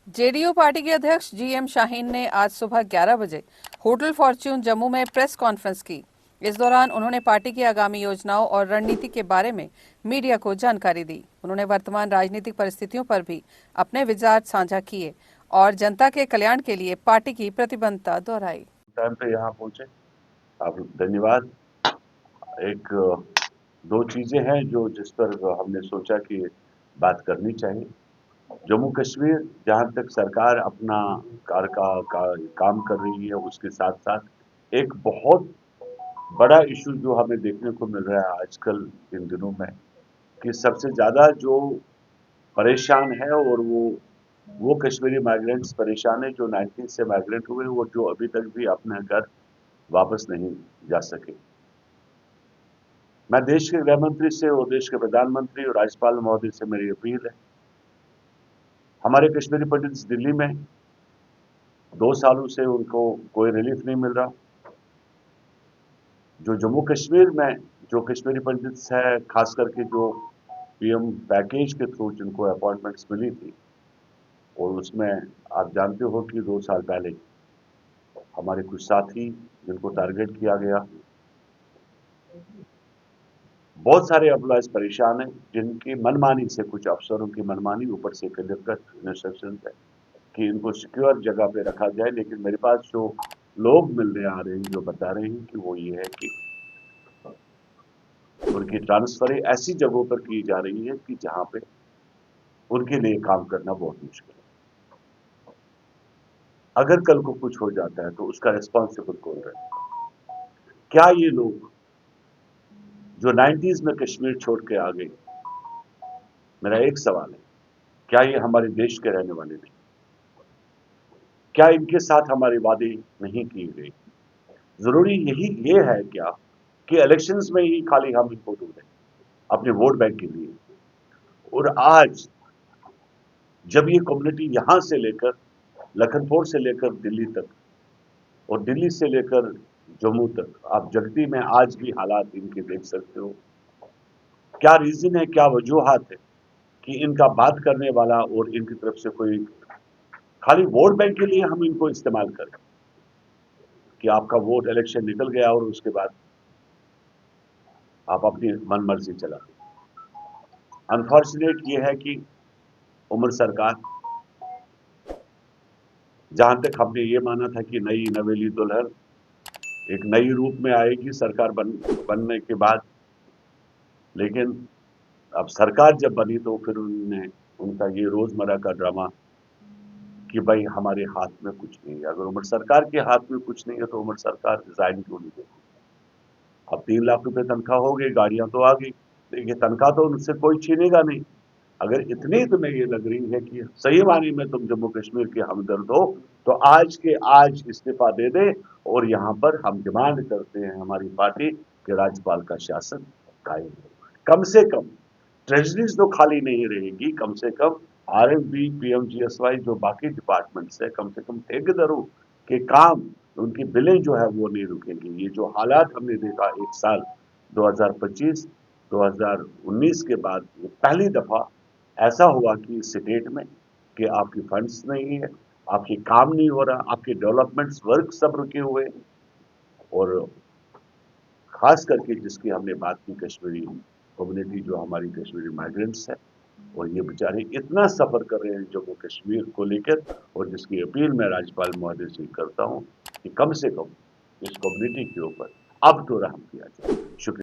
JDU party के अध्यक्ष GM Shaheen ने आज सुबह 11 बजे होटल फॉर्च्यून जम्मू में प्रेस कॉन्फ्रेंस की। इस दौरान उन्होंने पार्टी की आगामी योजनाओं और रणनीति के बारे में मीडिया को जानकारी दी। उन्होंने वर्तमान राजनीतिक परिस्थितियों पर भी अपने विचार साझा किए और जनता के कल्याण के लिए पार्टी की प्रतिबद्धता दोहराई। टाइम पे यहाँ पहुंचे, आप धन्यवाद। एक दो चीजें हैं जो जिस पर हमने सोचा कि बात करनी चाहिए। जम्मू कश्मीर जहां तक सरकार अपना काम कर रही है, उसके साथ साथ एक बहुत बड़ा इशू जो हमें देखने को मिल रहा है आजकल इन दिनों में, कि सबसे ज्यादा जो परेशान है और वो कश्मीरी माइग्रेंट्स परेशान है जो 19 से माइग्रेंट हुए, वो जो अभी तक भी अपने घर वापस नहीं जा सके। मैं देश के गृह मंत्री से और देश के प्रधानमंत्री और राज्यपाल महोदय से मेरी अपील है, हमारे कश्मीरी पंडित दिल्ली में 2 सालों से उनको कोई रिलीफ नहीं मिल रहा। जो जम्मू कश्मीर में जो कश्मीरी पंडित है, खास करके जो पीएम पैकेज के थ्रू जिनको अपॉइंटमेंट्स मिली थी, और उसमें आप जानते हो कि 2 साल पहले हमारे कुछ साथी जिनको टारगेट किया गया, बहुत सारे एम्प्लॉयज परेशान हैं जिनकी मनमानी से, कुछ अफसरों की मनमानी, ऊपर से क्लियर कट इंस्ट्रक्शन है कि इनको सिक्योर जगह पे रखा जाए। लेकिन मेरे पास जो लोग मिलने आ रहे हैं, जो बता रहे हैं कि वो ये है कि उनकी ट्रांसफर ऐसी जगहों पर की जा रही है कि जहां पे उनके लिए काम करना बहुत मुश्किल है। अगर कल को कुछ हो जाता है तो उसका रिस्पॉन्सिबल कौन रहेगा? क्या ये लोग जो 90s में कश्मीर छोड़ के आ गए, मेरा एक सवाल है, क्या ये हमारे देश के रहने वाले नहीं? क्या इनके साथ हमारे वादे नहीं किए गए? जरूरी यही ये है क्या कि इलेक्शंस में ही खाली हम इनको ढूंढें अपने वोट बैंक के लिए? और आज जब ये कम्युनिटी यहां से लेकर लखनपुर से लेकर दिल्ली तक और दिल्ली से लेकर जम्मू तक, आप जगती में आज भी हालात इनके देख सकते हो। क्या रीजन है, क्या वजूहत है कि इनका बात करने वाला और इनकी तरफ से कोई खाली वोट बैंक के लिए हम इनको इस्तेमाल करें कि आपका वोट इलेक्शन निकल गया और उसके बाद आप अपनी मन मर्जी चला। अनफॉर्चुनेट ये है कि उम्र सरकार, जहां तक हमने ये माना था कि नई नवेली दुल्हन एक नई रूप में आएगी सरकार बनने के बाद, लेकिन अब सरकार जब बनी तो फिर उन्होंने उनका ये रोजमर्रा का ड्रामा कि भाई हमारे हाथ में कुछ नहीं है। अगर उम्र सरकार के हाथ में कुछ नहीं है तो उम्र सरकार रिजाइन क्यों नहीं देती? अब 3 लाख रुपए तनख्वाह हो गई, गाड़ियां तो आ गई, लेकिन तनख्वाह तो उनसे कोई छीनेगा नहीं। अगर इतनी तुम्हें ये लग रही है कि सही मानी में तुम जम्मू कश्मीर के हमदर्द हो, तो आज के आज इस्तीफा दे दे। और यहाँ पर हम डिमांड करते हैं हमारी पार्टी के राज्यपाल का शासन कायम हो। कम से कम ट्रेजरीज तो खाली नहीं रहेगी, कम से कम आरएफबी, पीएमजीएसवाई जो बाकी डिपार्टमेंट्स है, कम से कम ठेकेदारों के काम, उनकी बिलें जो है वो नहीं रुकेंगी। ये जो हालात हमने देखा एक साल 2025 2019 के बाद, ये पहली दफा ऐसा हुआ कि स्टेट में कि आपकी फंड्स नहीं है, आपके काम नहीं हो रहा, आपके डेवलपमेंट्स वर्क सब रुके हुए। और खास करके जिसकी हमने बात की, कश्मीरी कम्युनिटी जो हमारी कश्मीरी माइग्रेंट्स है, और ये बेचारे इतना सफर कर रहे हैं जम्मू कश्मीर को लेकर, और जिसकी अपील मैं राज्यपाल महोदय से करता हूं कि कम से कम इस कम्युनिटी के ऊपर अब तो रहम किया जाए।